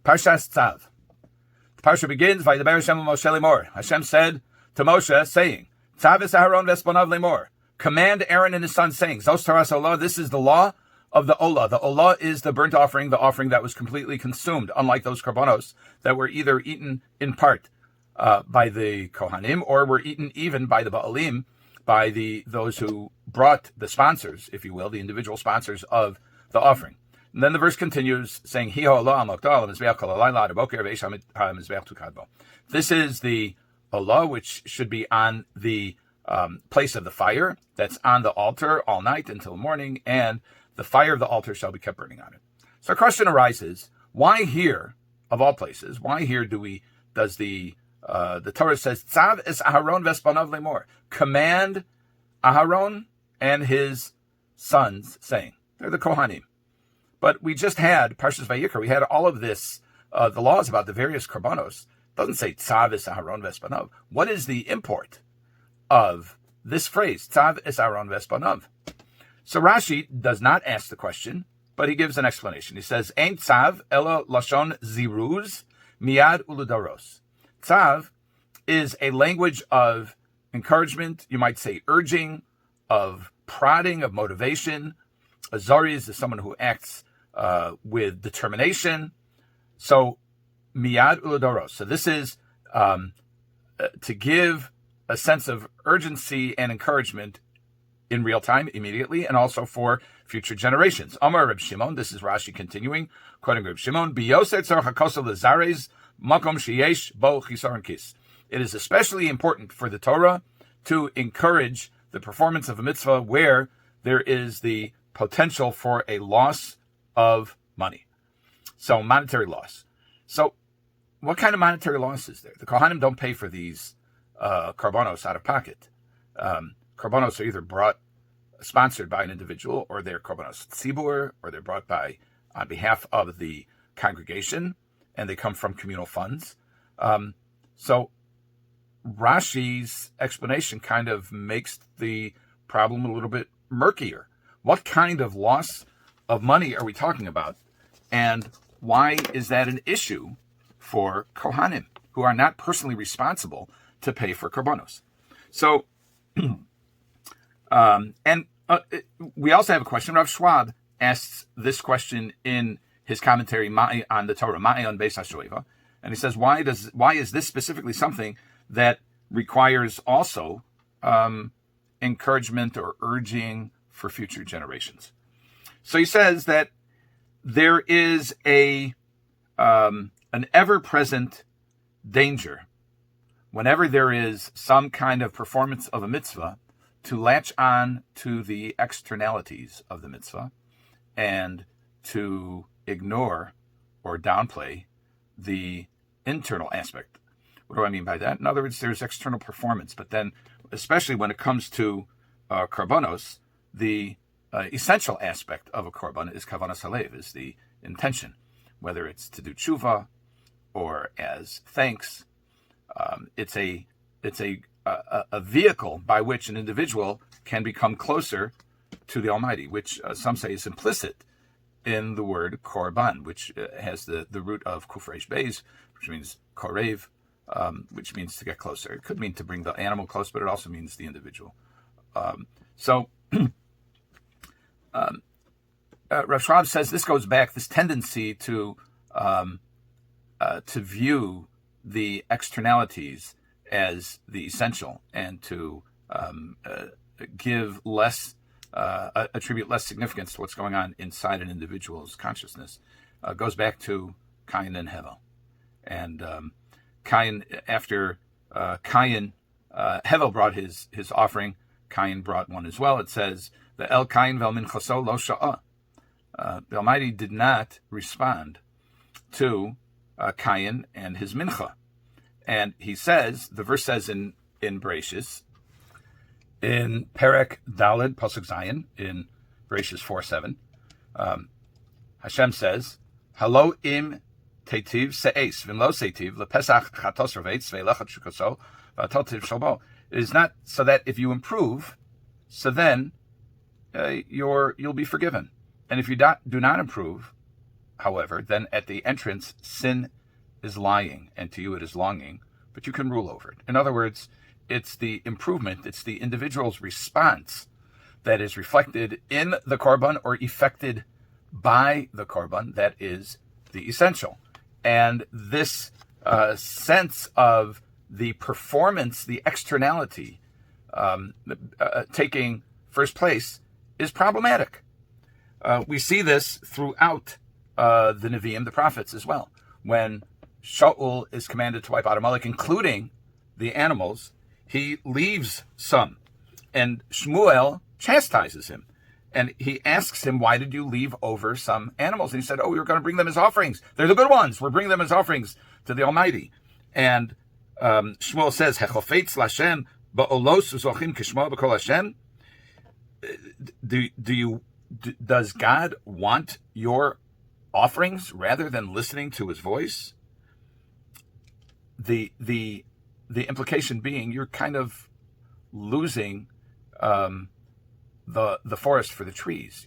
Parshas Tzav. The Parsha begins, Vaydaber Hashem Moshe lemor. Hashem said to Moshe, saying, Tzav es Aharon v'espanav lemor. Command Aaron and his sons, saying, Zos Taras Olah, this is the law of the Olah. The Olah is the burnt offering, the offering that was completely consumed, unlike those korbanos that were either eaten in part by the Kohanim or were eaten even by the Baalim, by those who brought the sponsors, if you will, the individual sponsors of the offering. And then the verse continues saying, this is the Olah, which should be on the place of the fire that's on the altar all night until morning, and the fire of the altar shall be kept burning on it. So a question arises, why here, of all places, why here does the Torah says, Tzav es Aharon v'espanav lemor, command Aharon and his sons, saying, they're the Kohanim. But we just had Parshas Vayikra. We had all of this, the laws about the various korbanos. It doesn't say Tzav es Aharon v'espanav. What is the import of this phrase, Tzav es Aharon v'espanav? So Rashi does not ask the question, but he gives an explanation. He says, Ein Tzav elo lashon ziruz miad uludaros. Tzav is a language of encouragement, you might say urging, of prodding, of motivation. A zariz is someone who acts with determination. So, miyad uludaros. So this is to give a sense of urgency and encouragement in real time, immediately, and also for future generations. Amar Reb Shimon, this is Rashi continuing, quoting Reb Shimon, Biyoser tzorach hakosel lezares makom sheyesh bo chisaron kis. It is especially important for the Torah to encourage the performance of a mitzvah where there is the potential for a loss of money. So monetary loss. So what kind of monetary loss is there? The Kohanim don't pay for these korbanos out of pocket. Korbanos are either sponsored by an individual, or they're korbanos tzibur, or they're brought on behalf of the congregation, and they come from communal funds. So Rashi's explanation kind of makes the problem a little bit murkier. What kind of loss of money are we talking about? And why is that an issue for Kohanim, who are not personally responsible to pay for korbanos? So, we also have a question. Rav Schwab asks this question in his commentary Ma'i on the Torah, Ma'i on Beis HaShoeva, and he says, why is this specifically something that requires also encouragement or urging for future generations? So he says that there is an ever-present danger whenever there is some kind of performance of a mitzvah to latch on to the externalities of the mitzvah and to ignore or downplay the internal aspect. What do I mean by that? In other words, there's external performance, but then, especially when it comes to korbanos, the essential aspect of a korban is kavanas halev, is the intention, whether it's to do tshuva or as thanks. It's a vehicle by which an individual can become closer to the Almighty, which some say is implicit in the word korban, which has the root of kufresh beis, which means korev, which means to get closer. It could mean to bring the animal close, but it also means the individual. Rav Schwab says this goes back, this tendency to view the externalities as the essential and to give less, attribute less significance to what's going on inside an individual's consciousness, goes back to Cain and Hevel. And Cain, after Hevel brought his offering, Cain brought one as well. It says, the El Cain vel minchaso lo sha'ah. The Almighty did not respond to Cain and his mincha. And he says, the verse says in Bereshis, in Perek Daled, Pasuk Zayin, in Bereshis 4:7, Hashem says, Halo im tetiv se'es, vim lo se'tiv, lepesach chatos rovetz, ve'lechat shukoso, v'atotiv shalbo. It is not so that if you improve, so then you'll be forgiven. And if you do not improve, however, then at the entrance, sin is lying, and to you it is longing, but you can rule over it. In other words, it's the improvement, it's the individual's response that is reflected in the korban or effected by the korban that is the essential. And this sense of the performance, the externality, taking first place is problematic. We see this throughout the Nevi'im, the prophets as well. When Shaul is commanded to wipe out Amalek, including the animals, he leaves some. And Shmuel chastises him. And he asks him, why did you leave over some animals? And he said, we were going to bring them as offerings. They're the good ones. We're bringing them as offerings to the Almighty. And Shmuel says, Hechofetz Lashem ba'olos uzochim kishma b'kol Hashem. Does God want your offerings rather than listening to his voice? The implication being you're kind of losing the forest for the trees.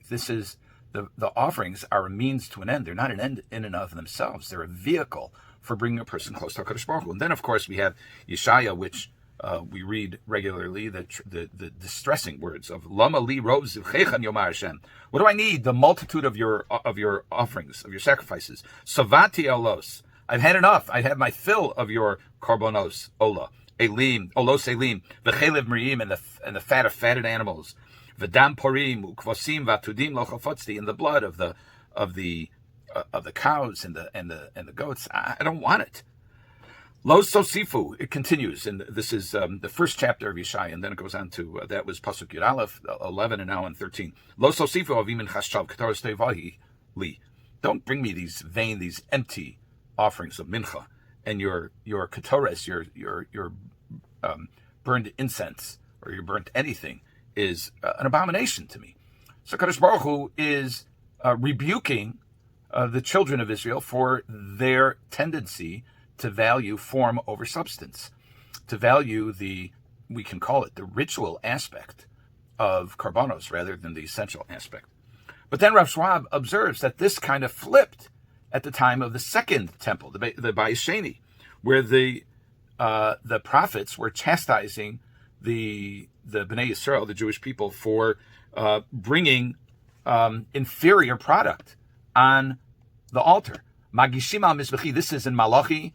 This is the offerings are a means to an end. They're not an end in and of themselves. They're a vehicle for bringing a person close to HaKadosh Baruch Hu. And then, of course, we have Yeshaya, which we read regularly, the distressing words of Lama li rov zivchechan yomar Hashem. What do I need? The multitude of your offerings, of your sacrifices. Savati elos. I've had enough. I've had my fill of your korbanos, ola, elim, olos elim, v'chelev mriim, and the fat of fatted animals, v'dam porim, ukvosim, v'atudim lochafotzti, and the blood of the cows and the goats. I don't want it. Lo sosifu, it continues, and this is the first chapter of Yeshaya, and then it goes on to, that was Pasuk Yud Aleph, 11, and now in 13. Lo sosifu avim in chashav k'toros tevahi li. Don't bring me these vain, these empty offerings of mincha, and your ketores, your burned incense, or your burnt anything, is an abomination to me. So Kadosh Baruch Hu is rebuking the children of Israel for their tendency to value form over substance, to value we can call it the ritual aspect of korbanos rather than the essential aspect. But then Rav Schwab observes that this kind of flipped at the time of the second temple, the Bayis Sheni, where the prophets were chastising the Bnei Yisrael, the Jewish people, for bringing inferior product on the altar. Magishim al mizbechi. This is in Malachi.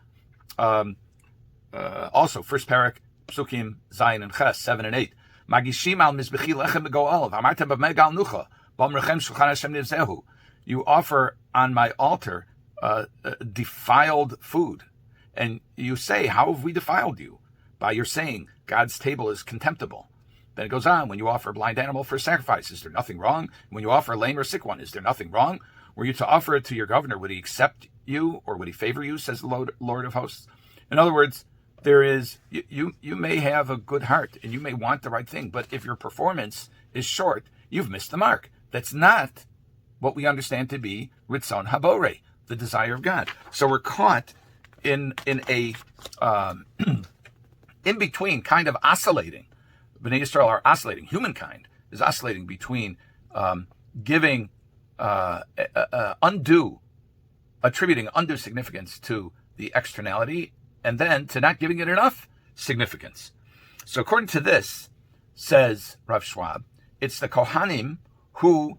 Also, first parak, Psukim, Zayin, and Ches, 7 and 8. Magishim al mizbechi lechem bego'el, v'amartem b'megal nucha, b'amrechem shulchan Hashem nivzehu. You offer on my altar defiled food. And you say, how have we defiled you? By your saying, God's table is contemptible. Then it goes on, when you offer a blind animal for sacrifice, is there nothing wrong? When you offer a lame or sick one, is there nothing wrong? Were you to offer it to your governor, would he accept you, or would he favor you, says the Lord of hosts? In other words, there is, you may have a good heart, and you may want the right thing, but if your performance is short, you've missed the mark. That's not what we understand to be Ritzon Habore, the desire of God. So we're caught in a in between, kind of oscillating. Bnei Yisrael are oscillating. Humankind is oscillating between giving attributing undue significance to the externality, and then to not giving it enough significance. So according to this, says Rav Schwab, it's the Kohanim who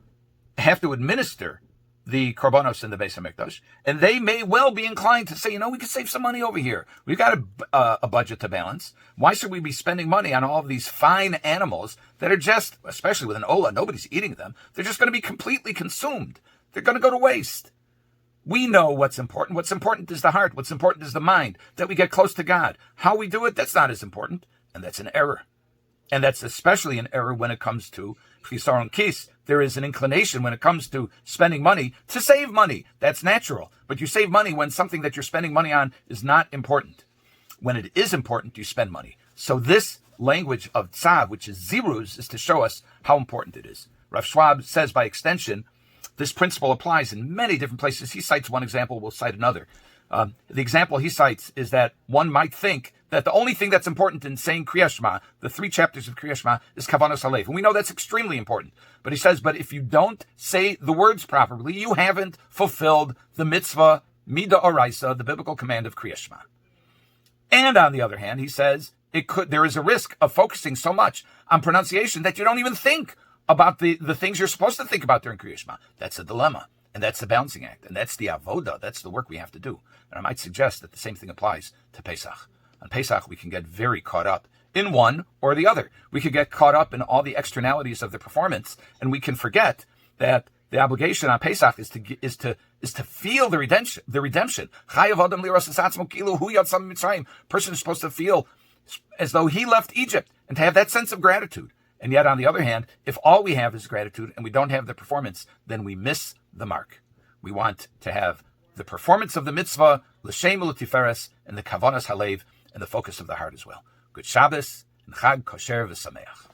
have to administer the korbanos in the Beis HaMikdash, and they may well be inclined to say, we could save some money over here. We've got a budget to balance. Why should we be spending money on all of these fine animals that are just, especially with an ola, nobody's eating them. They're just going to be completely consumed. They're going to go to waste. We know what's important. What's important is the heart. What's important is the mind, that we get close to God. How we do it, that's not as important, and that's an error. And that's especially an error when it comes to chisaron kis. There is an inclination when it comes to spending money to save money. That's natural. But you save money when something that you're spending money on is not important. When it is important, you spend money. So this language of Tzav, which is ziruz, is to show us how important it is. Rav Schwab says by extension, this principle applies in many different places. He cites one example, we'll cite another. The example he cites is that one might think that the only thing that's important in saying Kriyas Shema, the 3 chapters of Kriyas Shema, is Kavanos Halev. And we know that's extremely important. But he says, but if you don't say the words properly, you haven't fulfilled the mitzvah, Mida Oraisa, the biblical command of Kriyas Shema. And on the other hand, he says, there is a risk of focusing so much on pronunciation that you don't even think about the things you're supposed to think about during Kriyas Shema. That's a dilemma. And that's the balancing act. And that's the avoda. That's the work we have to do. And I might suggest that the same thing applies to Pesach. On Pesach, we can get very caught up in one or the other. We could get caught up in all the externalities of the performance, and we can forget that the obligation on Pesach is to feel the redemption. Person is supposed to feel as though he left Egypt and to have that sense of gratitude. And yet, on the other hand, if all we have is gratitude and we don't have the performance, then we miss the mark. We want to have the performance of the mitzvah, l'shem u'l'tiferes, and the kavanas halev, and the focus of the heart as well. Good Shabbos, and Chag kosher v'sameach.